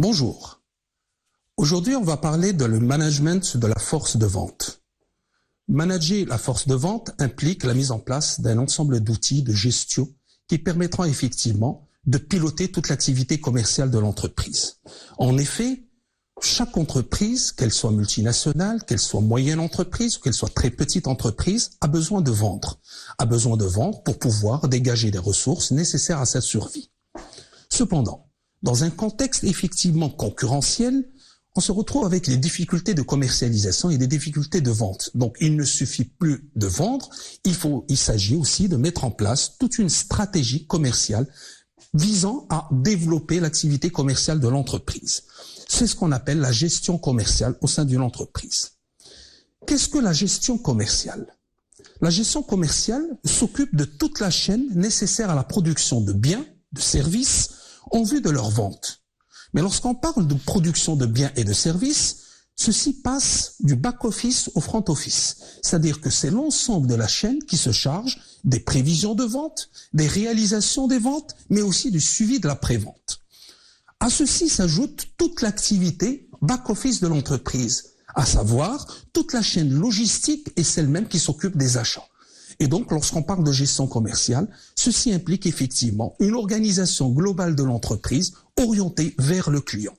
Bonjour. Aujourd'hui, on va parler de le management de la force de vente. Manager la force de vente implique la mise en place d'un ensemble d'outils de gestion qui permettront effectivement de piloter toute l'activité commerciale de l'entreprise. En effet, chaque entreprise, qu'elle soit multinationale, qu'elle soit moyenne entreprise ou qu'elle soit très petite entreprise, a besoin de vendre. A besoin de vendre pour pouvoir dégager des ressources nécessaires à sa survie. Cependant, dans un contexte effectivement concurrentiel, on se retrouve avec les difficultés de commercialisation et des difficultés de vente. Donc, il ne suffit plus de vendre, il s'agit aussi de mettre en place toute une stratégie commerciale visant à développer l'activité commerciale de l'entreprise. C'est ce qu'on appelle la gestion commerciale au sein d'une entreprise. Qu'est-ce que la gestion commerciale? La gestion commerciale s'occupe de toute la chaîne nécessaire à la production de biens, de services, en vue de leur vente. Mais lorsqu'on parle de production de biens et de services, ceci passe du back-office au front-office. C'est-à-dire que c'est l'ensemble de la chaîne qui se charge des prévisions de vente, des réalisations des ventes, mais aussi du suivi de la pré-vente. À ceci s'ajoute toute l'activité back-office de l'entreprise, à savoir toute la chaîne logistique et celle même qui s'occupe des achats. Et donc, lorsqu'on parle de gestion commerciale, ceci implique effectivement une organisation globale de l'entreprise orientée vers le client.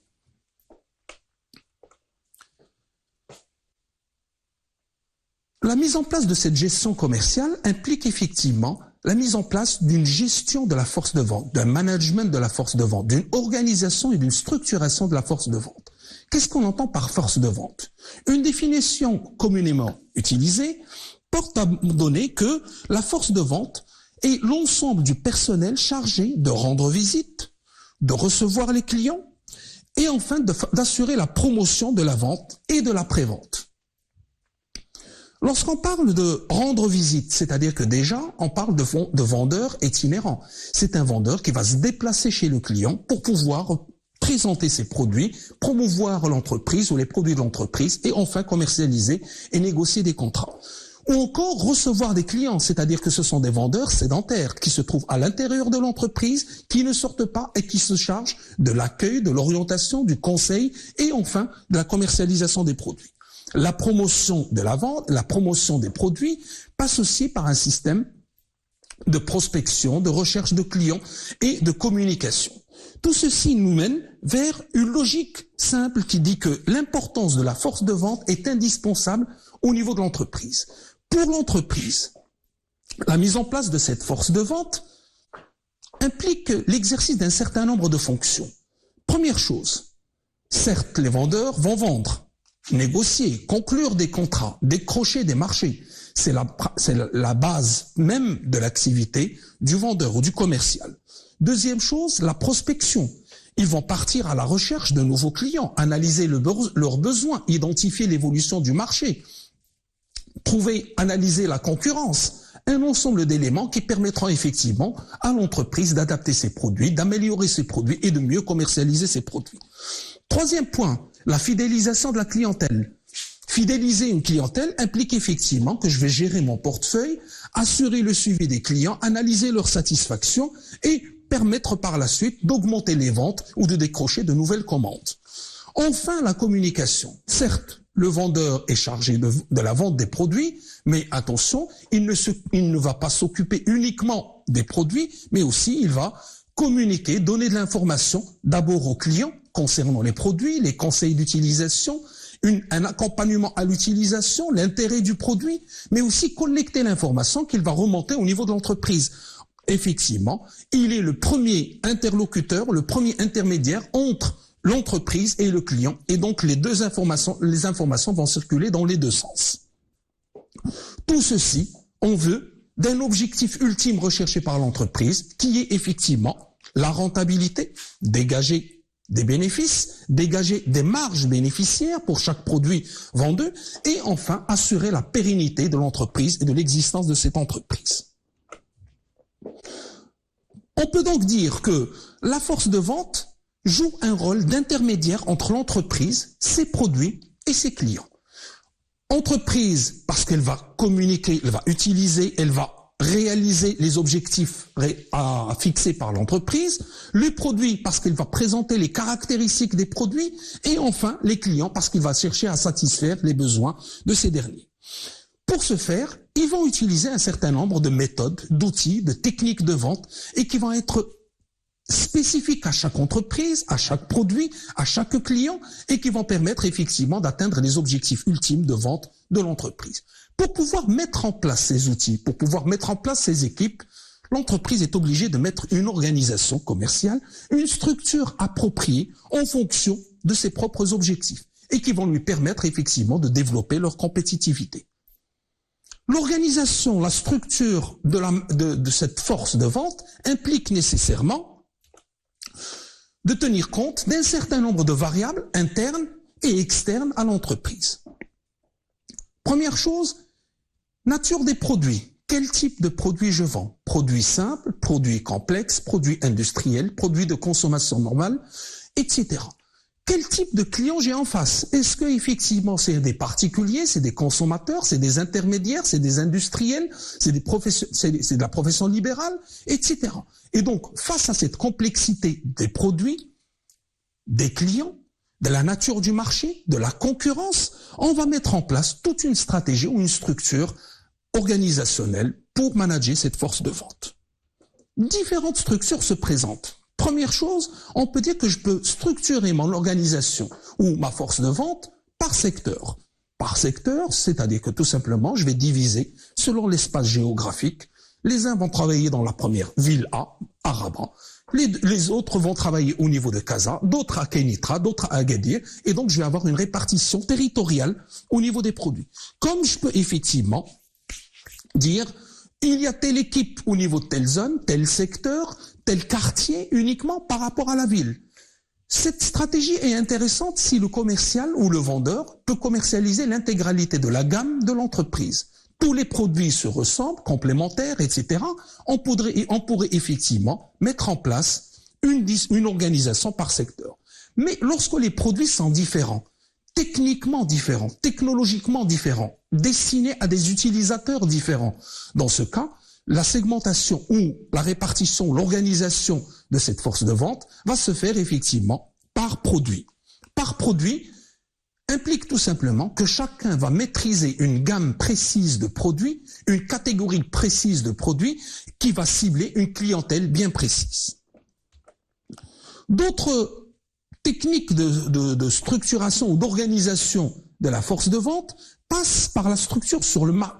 La mise en place de cette gestion commerciale implique effectivement la mise en place d'une gestion de la force de vente, d'un management de la force de vente, d'une organisation et d'une structuration de la force de vente. Qu'est-ce qu'on entend par force de vente? Une définition communément utilisée porte à donner que la force de vente est l'ensemble du personnel chargé de rendre visite, de recevoir les clients et enfin d'assurer la promotion de la vente et de la pré-vente. Lorsqu'on parle de rendre visite, c'est-à-dire que déjà, on parle de vendeur itinérant. C'est un vendeur qui va se déplacer chez le client pour pouvoir présenter ses produits, promouvoir l'entreprise ou les produits de l'entreprise et enfin commercialiser et négocier des contrats. Ou encore recevoir des clients, c'est-à-dire que ce sont des vendeurs sédentaires qui se trouvent à l'intérieur de l'entreprise, qui ne sortent pas et qui se chargent de l'accueil, de l'orientation, du conseil et enfin de la commercialisation des produits. La promotion de la vente, la promotion des produits passe aussi par un système de prospection, de recherche de clients et de communication. Tout ceci nous mène vers une logique simple qui dit que l'importance de la force de vente est indispensable au niveau de l'entreprise. Pour l'entreprise, la mise en place de cette force de vente implique l'exercice d'un certain nombre de fonctions. Première chose, certes, les vendeurs vont vendre, négocier, conclure des contrats, décrocher des marchés. C'est la base même de l'activité du vendeur ou du commercial. Deuxième chose, la prospection. Ils vont partir à la recherche de nouveaux clients, analyser leurs besoins, identifier l'évolution du marché, analyser la concurrence, un ensemble d'éléments qui permettront effectivement à l'entreprise d'adapter ses produits, d'améliorer ses produits et de mieux commercialiser ses produits. Troisième point, la fidélisation de la clientèle. Fidéliser une clientèle implique effectivement que je vais gérer mon portefeuille, assurer le suivi des clients, analyser leur satisfaction et permettre par la suite d'augmenter les ventes ou de décrocher de nouvelles commandes. Enfin, la communication. Certes, le vendeur est chargé de la vente des produits, mais attention, il ne va pas s'occuper uniquement des produits, mais aussi il va communiquer, donner de l'information d'abord aux clients concernant les produits, les conseils d'utilisation, un accompagnement à l'utilisation, l'intérêt du produit, mais aussi collecter l'information qu'il va remonter au niveau de l'entreprise. Effectivement, il est le premier interlocuteur, le premier intermédiaire entre l'entreprise et le client, et donc les informations vont circuler dans les deux sens. Tout ceci en vue d'un objectif ultime recherché par l'entreprise, qui est effectivement la rentabilité, dégager des bénéfices, dégager des marges bénéficiaires pour chaque produit vendu, et enfin assurer la pérennité de l'entreprise et de l'existence de cette entreprise. On peut donc dire que la force de vente joue un rôle d'intermédiaire entre l'entreprise, ses produits et ses clients. Entreprise, parce qu'elle va communiquer, elle va utiliser, elle va réaliser les objectifs fixés par l'entreprise, le produit parce qu'il va présenter les caractéristiques des produits, et enfin les clients parce qu'il va chercher à satisfaire les besoins de ces derniers. Pour ce faire, ils vont utiliser un certain nombre de méthodes, d'outils, de techniques de vente et qui vont être spécifiques à chaque entreprise, à chaque produit, à chaque client et qui vont permettre effectivement d'atteindre les objectifs ultimes de vente de l'entreprise. Pour pouvoir mettre en place ces outils, pour pouvoir mettre en place ces équipes, l'entreprise est obligée de mettre une organisation commerciale, une structure appropriée en fonction de ses propres objectifs et qui vont lui permettre effectivement de développer leur compétitivité. L'organisation, la structure de cette force de vente implique nécessairement de tenir compte d'un certain nombre de variables internes et externes à l'entreprise. Première chose, nature des produits. Quel type de produit je vends? Produits simples, produits complexes, produits industriels, produits de consommation normale, etc. Quel type de client j'ai en face? Est-ce que effectivement c'est des particuliers, c'est des consommateurs, c'est des intermédiaires, c'est des industriels, c'est de la profession libérale, etc. Et donc, face à cette complexité des produits, des clients, de la nature du marché, de la concurrence, on va mettre en place toute une stratégie ou une structure organisationnelle pour manager cette force de vente. Différentes structures se présentent. Première chose, on peut dire que je peux structurer mon organisation ou ma force de vente par secteur. Par secteur, c'est-à-dire que tout simplement, je vais diviser selon l'espace géographique. Les uns vont travailler dans la première ville A, à Rabat. Les autres vont travailler au niveau de Casa, d'autres à Kenitra, d'autres à Agadir. Et donc, je vais avoir une répartition territoriale au niveau des produits. Comme je peux effectivement dire, il y a telle équipe au niveau de telle zone, tel secteur, tel quartier uniquement par rapport à la ville. Cette stratégie est intéressante si le commercial ou le vendeur peut commercialiser l'intégralité de la gamme de l'entreprise. Tous les produits se ressemblent, complémentaires, etc. On pourrait effectivement mettre en place une organisation par secteur. Mais lorsque les produits sont différents, techniquement différents, technologiquement différents, destinés à des utilisateurs différents, dans ce cas, la segmentation ou la répartition, l'organisation de cette force de vente va se faire effectivement par produit. Par produit implique tout simplement que chacun va maîtriser une gamme précise de produits, une catégorie précise de produits qui va cibler une clientèle bien précise. D'autres techniques de structuration ou d'organisation de la force de vente passent par la structure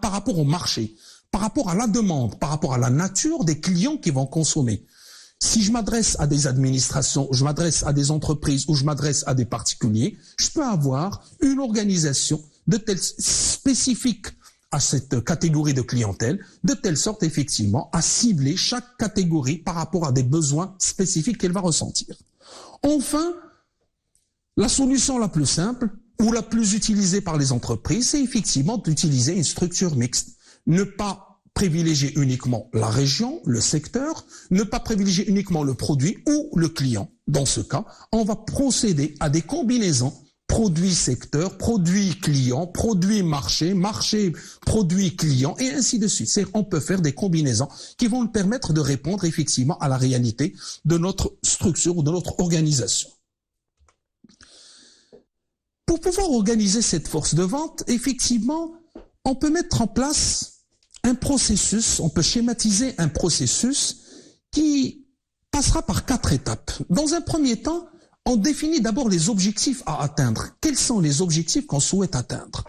par rapport au marché, par rapport à la demande, par rapport à la nature des clients qui vont consommer. Si je m'adresse à des administrations, je m'adresse à des entreprises ou je m'adresse à des particuliers, je peux avoir une organisation spécifique à cette catégorie de clientèle, de telle sorte effectivement à cibler chaque catégorie par rapport à des besoins spécifiques qu'elle va ressentir. Enfin, la solution la plus simple ou la plus utilisée par les entreprises, c'est effectivement d'utiliser une structure mixte. Ne pas privilégier uniquement la région, le secteur, ne pas privilégier uniquement le produit ou le client. Dans ce cas, on va procéder à des combinaisons produit-secteur, produit-client, produit-marché, marché-produit-client, et ainsi de suite. C'est-à-dire on peut faire des combinaisons qui vont nous permettre de répondre effectivement à la réalité de notre structure ou de notre organisation. Pour pouvoir organiser cette force de vente, effectivement, on peut mettre en place un processus, on peut schématiser un processus qui passera par 4 étapes. Dans un premier temps, on définit d'abord les objectifs à atteindre. Quels sont les objectifs qu'on souhaite atteindre?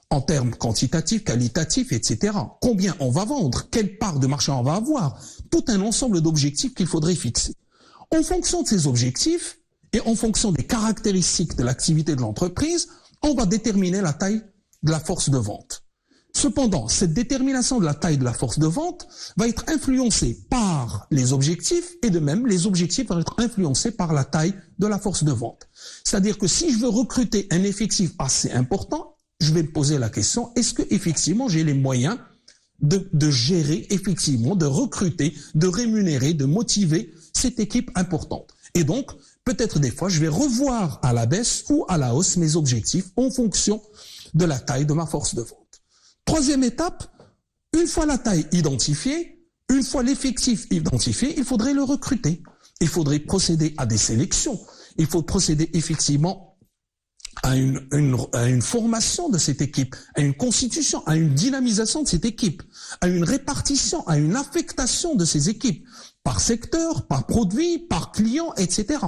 En termes quantitatifs, qualitatifs, etc. Combien on va vendre? Quelle part de marché on va avoir? Tout un ensemble d'objectifs qu'il faudrait fixer. En fonction de ces objectifs et en fonction des caractéristiques de l'activité de l'entreprise, on va déterminer la taille de la force de vente. Cependant, cette détermination de la taille de la force de vente va être influencée par les objectifs et de même, les objectifs vont être influencés par la taille de la force de vente. C'est-à-dire que si je veux recruter un effectif assez important, je vais me poser la question, est-ce que effectivement j'ai les moyens de gérer effectivement, de recruter, de rémunérer, de motiver cette équipe importante? Et donc, peut-être des fois, je vais revoir à la baisse ou à la hausse mes objectifs en fonction de la taille de ma force de vente. Troisième étape, Une fois la taille identifiée, une fois l'effectif identifié, il faudrait le recruter. Il faudrait procéder à des sélections. Il faut procéder effectivement à une formation de cette équipe, à une constitution, à une dynamisation de cette équipe, à une répartition, à une affectation de ces équipes, par secteur, par produit, par client, etc.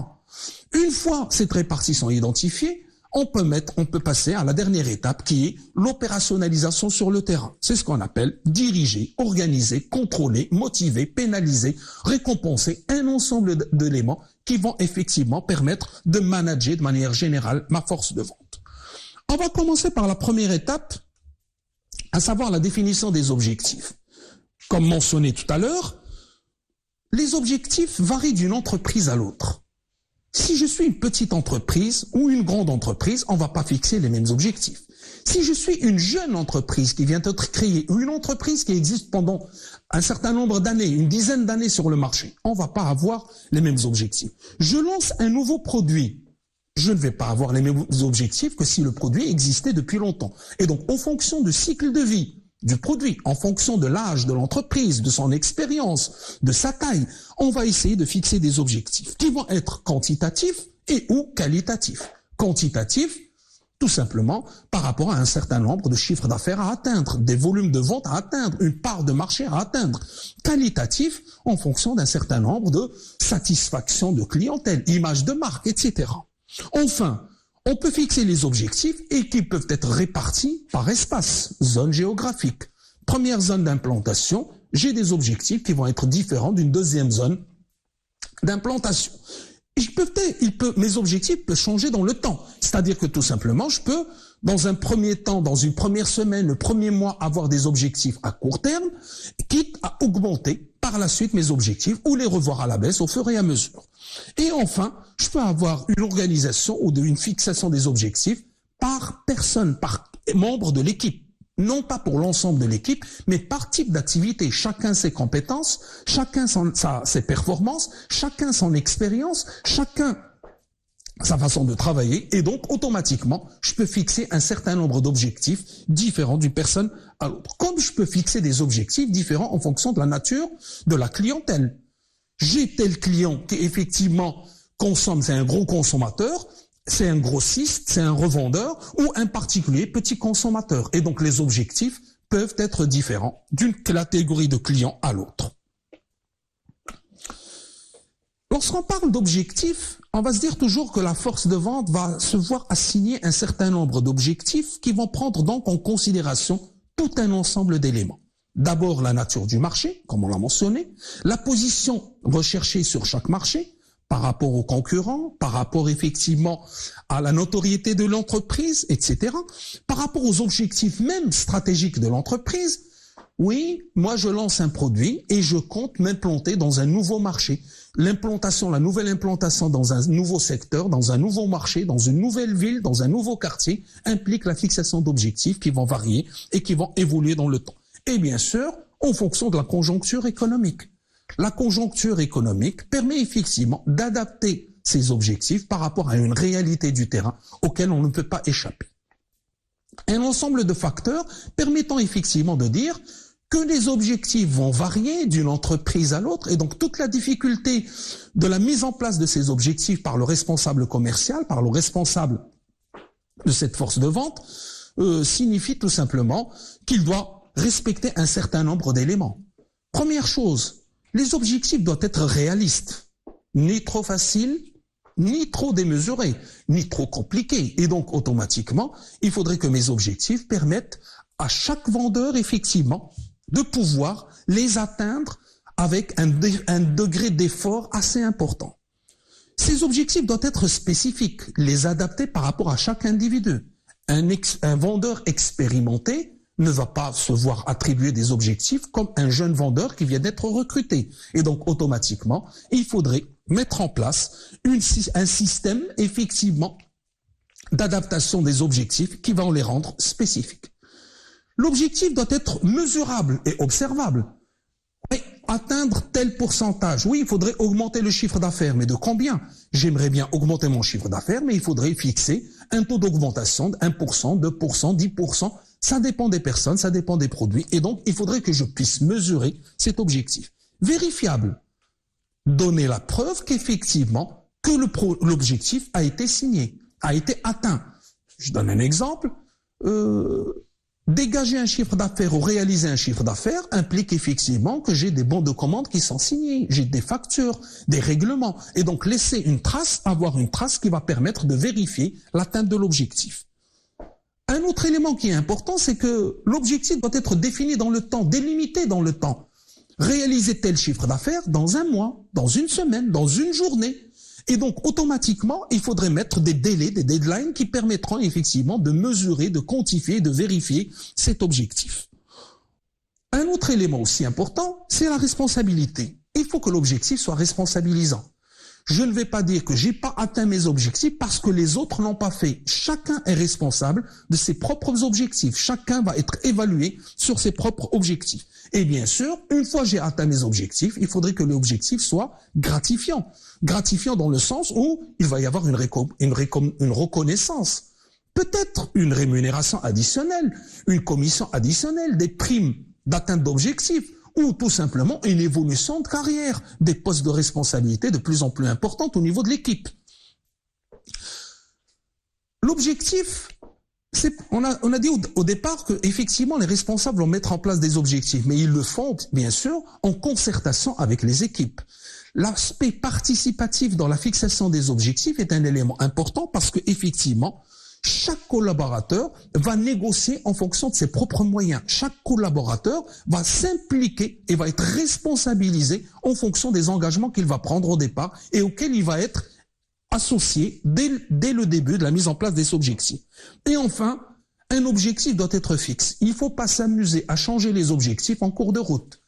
Une fois cette répartition identifiée, on peut passer à la dernière étape qui est l'opérationnalisation sur le terrain. C'est ce qu'on appelle diriger, organiser, contrôler, motiver, pénaliser, récompenser un ensemble d'éléments qui vont effectivement permettre de manager de manière générale ma force de vente. On va commencer par la première étape, à savoir la définition des objectifs. Comme mentionné tout à l'heure, les objectifs varient d'une entreprise à l'autre. Si je suis une petite entreprise ou une grande entreprise, on ne va pas fixer les mêmes objectifs. Si je suis une jeune entreprise qui vient d'être créée ou une entreprise qui existe pendant un certain nombre d'années, une dizaine d'années sur le marché, on ne va pas avoir les mêmes objectifs. Je lance un nouveau produit. Je ne vais pas avoir les mêmes objectifs que si le produit existait depuis longtemps. Et donc, en fonction du cycle de vie du produit, en fonction de l'âge de l'entreprise, de son expérience, de sa taille, on va essayer de fixer des objectifs qui vont être quantitatifs et ou qualitatifs. Quantitatifs, tout simplement, par rapport à un certain nombre de chiffres d'affaires à atteindre, des volumes de vente à atteindre, une part de marché à atteindre. Qualitatifs, en fonction d'un certain nombre de satisfactions de clientèle, image de marque, etc. Enfin, on peut fixer les objectifs et qui peuvent être répartis par espace, zone géographique. Première zone d'implantation, j'ai des objectifs qui vont être différents d'une deuxième zone d'implantation. Mes objectifs peuvent changer dans le temps. C'est-à-dire que tout simplement, je peux, dans un premier temps, dans une première semaine, le premier mois, avoir des objectifs à court terme, quitte à augmenter par la suite mes objectifs ou les revoir à la baisse au fur et à mesure. Et enfin, je peux avoir une organisation ou une fixation des objectifs par personne, par membre de l'équipe. Non pas pour l'ensemble de l'équipe, mais par type d'activité. Chacun ses compétences, chacun ses performances, chacun son expérience, chacun sa façon de travailler. Et donc, automatiquement, je peux fixer un certain nombre d'objectifs différents d'une personne à l'autre. Comme je peux fixer des objectifs différents en fonction de la nature de la clientèle. J'ai tel client qui effectivement consomme, c'est un gros consommateur, c'est un grossiste, c'est un revendeur ou un particulier petit consommateur. Et donc les objectifs peuvent être différents d'une catégorie de clients à l'autre. Lorsqu'on parle d'objectifs, on va se dire toujours que la force de vente va se voir assigner un certain nombre d'objectifs qui vont prendre donc en considération tout un ensemble d'éléments. D'abord la nature du marché, comme on l'a mentionné, la position recherchée sur chaque marché, par rapport aux concurrents, par rapport effectivement à la notoriété de l'entreprise, etc. Par rapport aux objectifs même stratégiques de l'entreprise. Oui, moi je lance un produit et je compte m'implanter dans un nouveau marché. L'implantation, la nouvelle implantation dans un nouveau secteur, dans un nouveau marché, dans une nouvelle ville, dans un nouveau quartier, implique la fixation d'objectifs qui vont varier et qui vont évoluer dans le temps. Et bien sûr, en fonction de la conjoncture économique. La conjoncture économique permet effectivement d'adapter ces objectifs par rapport à une réalité du terrain auquel on ne peut pas échapper. Un ensemble de facteurs permettant effectivement de dire que les objectifs vont varier d'une entreprise à l'autre et donc toute la difficulté de la mise en place de ces objectifs par le responsable commercial, par le responsable de cette force de vente, signifie tout simplement qu'il doit respecter un certain nombre d'éléments. Première chose, les objectifs doivent être réalistes, ni trop faciles, ni trop démesurés, ni trop compliqués. Et donc, automatiquement, il faudrait que mes objectifs permettent à chaque vendeur, effectivement, de pouvoir les atteindre avec un degré d'effort assez important. Ces objectifs doivent être spécifiques, les adapter par rapport à chaque individu. Un vendeur expérimenté ne va pas se voir attribuer des objectifs comme un jeune vendeur qui vient d'être recruté. Et donc, automatiquement, il faudrait mettre en place un système, effectivement, d'adaptation des objectifs qui va les rendre spécifiques. L'objectif doit être mesurable et observable. Oui, atteindre tel pourcentage. Oui, il faudrait augmenter le chiffre d'affaires, mais de combien? J'aimerais bien augmenter mon chiffre d'affaires, mais il faudrait fixer un taux d'augmentation de 1%, 2%, 10%, Ça dépend des personnes, ça dépend des produits. Et donc, il faudrait que je puisse mesurer cet objectif. Vérifiable. Donner la preuve qu'effectivement, que l'objectif a été signé, a été atteint. Je donne un exemple. Dégager un chiffre d'affaires ou réaliser un chiffre d'affaires implique effectivement que j'ai des bons de commande qui sont signés, j'ai des factures, des règlements. Et donc laisser une trace, avoir une trace qui va permettre de vérifier l'atteinte de l'objectif. Un autre élément qui est important, c'est que l'objectif doit être défini dans le temps, délimité dans le temps. Réaliser tel chiffre d'affaires dans un mois, dans une semaine, dans une journée. Et donc, automatiquement, il faudrait mettre des délais, des deadlines qui permettront effectivement de mesurer, de quantifier, de vérifier cet objectif. Un autre élément aussi important, c'est la responsabilité. Il faut que l'objectif soit responsabilisant. Je ne vais pas dire que j'ai pas atteint mes objectifs parce que les autres n'ont pas fait. Chacun est responsable de ses propres objectifs. Chacun va être évalué sur ses propres objectifs. Et bien sûr, une fois que j'ai atteint mes objectifs, il faudrait que l'objectif soit gratifiant. Gratifiant dans le sens où il va y avoir une reconnaissance. Peut-être une rémunération additionnelle, une commission additionnelle, des primes d'atteinte d'objectifs, ou tout simplement une évolution de carrière, des postes de responsabilité de plus en plus importants au niveau de l'équipe. L'objectif, on a dit au départ que effectivement les responsables vont mettre en place des objectifs, mais ils le font bien sûr en concertation avec les équipes. L'aspect participatif dans la fixation des objectifs est un élément important parce que effectivement, chaque collaborateur va négocier en fonction de ses propres moyens. Chaque collaborateur va s'impliquer et va être responsabilisé en fonction des engagements qu'il va prendre au départ et auxquels il va être associé dès le début de la mise en place des objectifs. Et enfin, un objectif doit être fixe. Il ne faut pas s'amuser à changer les objectifs en cours de route.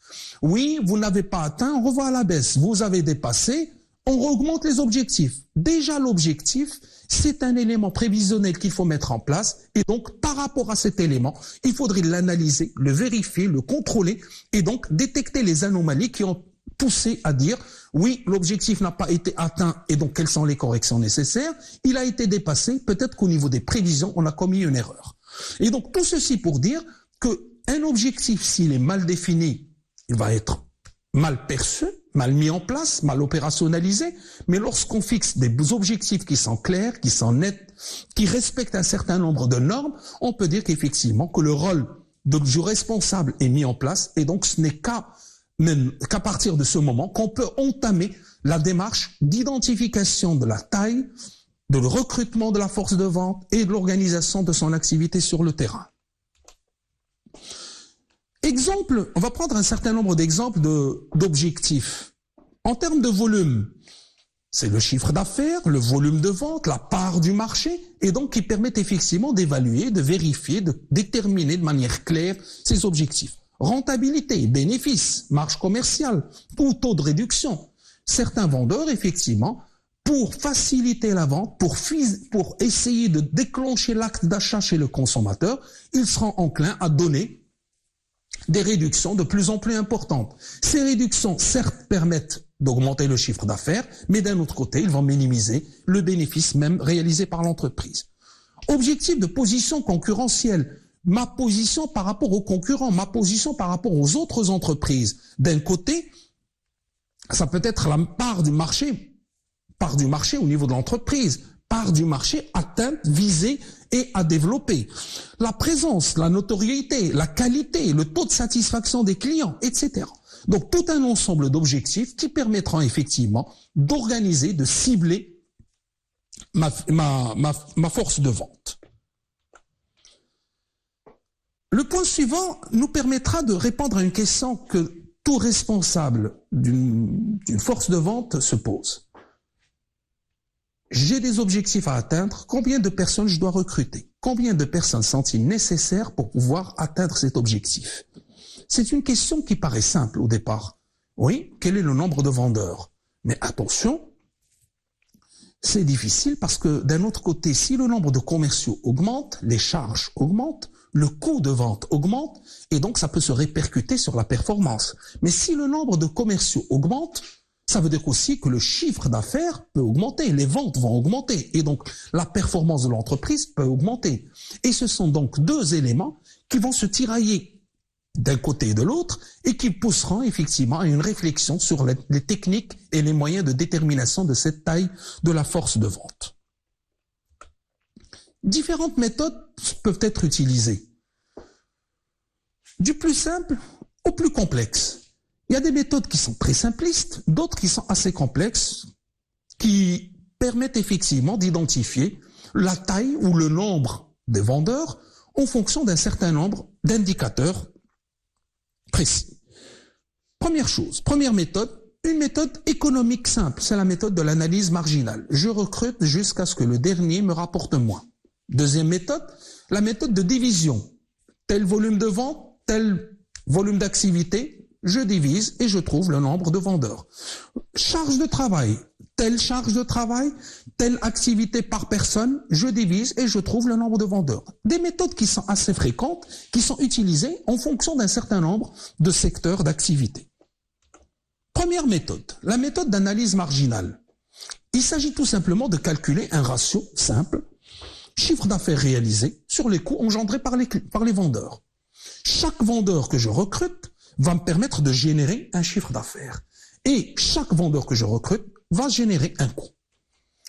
Oui, vous n'avez pas atteint, on revoit à la baisse. Vous avez dépassé, on augmente les objectifs. Déjà, l'objectif, c'est un élément prévisionnel qu'il faut mettre en place. Et donc, par rapport à cet élément, il faudrait l'analyser, le vérifier, le contrôler et donc détecter les anomalies qui ont poussé à dire oui, l'objectif n'a pas été atteint et donc quelles sont les corrections nécessaires. Il a été dépassé, peut-être qu'au niveau des prévisions, on a commis une erreur. Et donc, tout ceci pour dire qu'un objectif, s'il est mal défini, il va être mal perçu, mal mis en place, mal opérationnalisé, mais lorsqu'on fixe des objectifs qui sont clairs, qui sont nets, qui respectent un certain nombre de normes, on peut dire qu'effectivement que le rôle du responsable est mis en place et donc ce n'est qu'à partir de ce moment qu'on peut entamer la démarche d'identification de la taille, de le recrutement de la force de vente et de l'organisation de son activité sur le terrain. Exemple, on va prendre un certain nombre d'exemples d'objectifs. En termes de volume, c'est le chiffre d'affaires, le volume de vente, la part du marché, et donc qui permettent effectivement d'évaluer, de vérifier, de déterminer de manière claire ces objectifs. Rentabilité, bénéfice, marge commerciale, ou taux de réduction. Certains vendeurs, effectivement, pour faciliter la vente, pour essayer de déclencher l'acte d'achat chez le consommateur, ils seront enclins à donner des réductions de plus en plus importantes. Ces réductions, certes, permettent d'augmenter le chiffre d'affaires, mais d'un autre côté, ils vont minimiser le bénéfice même réalisé par l'entreprise. Objectif de position concurrentielle. Ma position par rapport aux concurrents, ma position par rapport aux autres entreprises. D'un côté, ça peut être la part du marché au niveau de l'entreprise, part du marché atteinte, visée et à développer. La présence, la notoriété, la qualité, le taux de satisfaction des clients, etc. Donc tout un ensemble d'objectifs qui permettront effectivement d'organiser, de cibler ma force de vente. Le point suivant nous permettra de répondre à une question que tout responsable d'une force de vente se pose. J'ai des objectifs à atteindre, combien de personnes je dois recruter? Combien de personnes sont-ils nécessaires pour pouvoir atteindre cet objectif? C'est une question qui paraît simple au départ. Oui, quel est le nombre de vendeurs? Mais attention, c'est difficile parce que d'un autre côté, si le nombre de commerciaux augmente, les charges augmentent, le coût de vente augmente et donc ça peut se répercuter sur la performance. Mais si le nombre de commerciaux augmente, Ça veut dire aussi que le chiffre d'affaires peut augmenter, les ventes vont augmenter et donc la performance de l'entreprise peut augmenter. Et ce sont donc deux éléments qui vont se tirailler d'un côté et de l'autre et qui pousseront effectivement à une réflexion sur les techniques et les moyens de détermination de cette taille de la force de vente. Différentes méthodes peuvent être utilisées, du plus simple au plus complexe. Il y a des méthodes qui sont très simplistes, d'autres qui sont assez complexes, qui permettent effectivement d'identifier la taille ou le nombre des vendeurs en fonction d'un certain nombre d'indicateurs précis. Première chose, première méthode, une méthode économique simple, c'est la méthode de l'analyse marginale. Je recrute jusqu'à ce que le dernier me rapporte moins. Deuxième méthode, la méthode de division. Tel volume de vente, tel volume d'activité, je divise et je trouve le nombre de vendeurs. Charge de travail, telle charge de travail, telle activité par personne, je divise et je trouve le nombre de vendeurs. Des méthodes qui sont assez fréquentes, qui sont utilisées en fonction d'un certain nombre de secteurs d'activité. Première méthode, la méthode d'analyse marginale. Il s'agit tout simplement de calculer un ratio simple, chiffre d'affaires réalisé sur les coûts engendrés par les vendeurs. Chaque vendeur que je recrute va me permettre de générer un chiffre d'affaires. Et chaque vendeur que je recrute va générer un coût.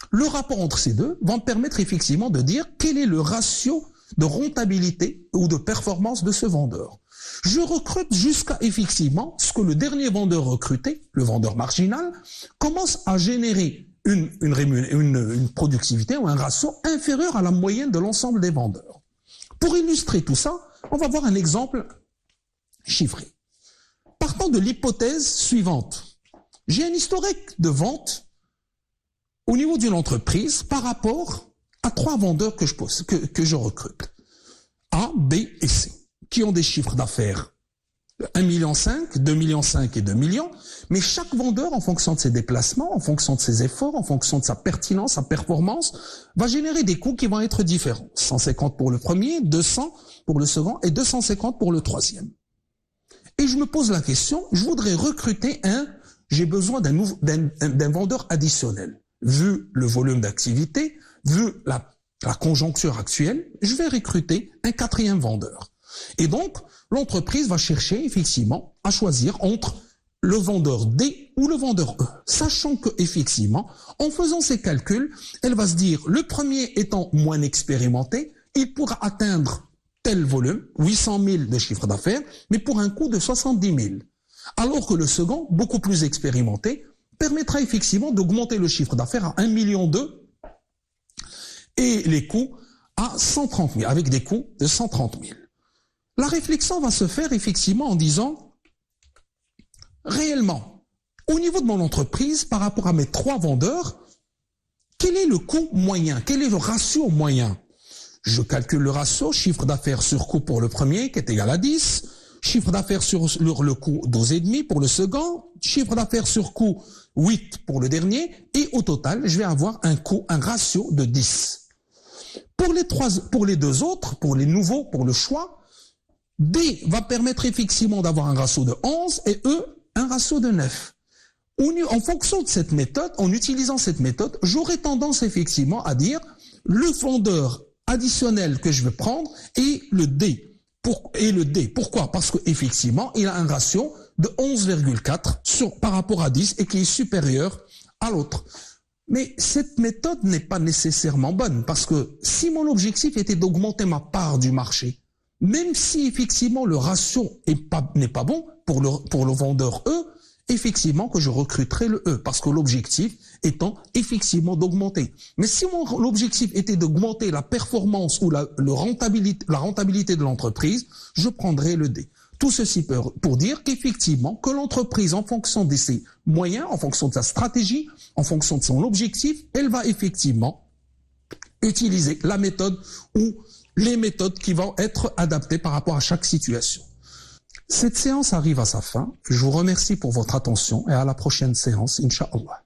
Le rapport entre ces deux va me permettre effectivement de dire quel est le ratio de rentabilité ou de performance de ce vendeur. Je recrute jusqu'à effectivement ce que le dernier vendeur recruté, le vendeur marginal, commence à générer une productivité ou un ratio inférieur à la moyenne de l'ensemble des vendeurs. Pour illustrer tout ça, on va voir un exemple chiffré. Partant de l'hypothèse suivante, j'ai un historique de vente au niveau d'une entreprise par rapport à 3 vendeurs que je recrute, A, B et C, qui ont des chiffres d'affaires 1,5 million, 2,5 millions et 2 millions, mais chaque vendeur, en fonction de ses déplacements, en fonction de ses efforts, en fonction de sa pertinence, sa performance, va générer des coûts qui vont être différents. 150 pour le premier, 200 pour le second et 250 pour le troisième. Et je me pose la question, je voudrais recruter j'ai besoin d'un vendeur additionnel. Vu le volume d'activité, vu la conjoncture actuelle, je vais recruter un 4e vendeur. Et donc, l'entreprise va chercher effectivement à choisir entre le vendeur D ou le vendeur E. Sachant que effectivement, en faisant ces calculs, elle va se dire, le premier étant moins expérimenté, il pourra atteindre tel volume, 800 000 de chiffre d'affaires, mais pour un coût de 70 000. Alors que le second, beaucoup plus expérimenté, permettra effectivement d'augmenter le chiffre d'affaires à 1,2 million et les coûts à 130 000, avec des coûts de 130 000. La réflexion va se faire effectivement en disant, réellement, au niveau de mon entreprise, par rapport à mes 3 vendeurs, quel est le coût moyen? Quel est le ratio moyen? Je calcule le ratio, chiffre d'affaires sur coût pour le premier, qui est égal à 10, chiffre d'affaires sur le coût 12,5 pour le second, chiffre d'affaires sur coût 8 pour le dernier, et au total, je vais avoir un ratio de 10. Pour les 2 autres, pour les nouveaux, pour le choix, D va permettre effectivement d'avoir un ratio de 11 et E, un ratio de 9. En fonction de cette méthode, en utilisant cette méthode, j'aurai tendance effectivement à dire le vendeur additionnel que je vais prendre est le D. Pourquoi? Parce qu'effectivement, il a un ratio de 11,4 par rapport à 10 et qui est supérieur à l'autre. Mais cette méthode n'est pas nécessairement bonne parce que si mon objectif était d'augmenter ma part du marché, même si effectivement le ratio n'est pas bon pour le vendeur E, effectivement que je recruterai le E, parce que l'objectif étant effectivement d'augmenter. Mais si l'objectif était d'augmenter la performance ou la rentabilité de l'entreprise, je prendrai le D. Tout ceci pour dire qu'effectivement, que l'entreprise, en fonction de ses moyens, en fonction de sa stratégie, en fonction de son objectif, elle va effectivement utiliser la méthode ou les méthodes qui vont être adaptées par rapport à chaque situation. Cette séance arrive à sa fin. Je vous remercie pour votre attention et à la prochaine séance, Inch'Allah.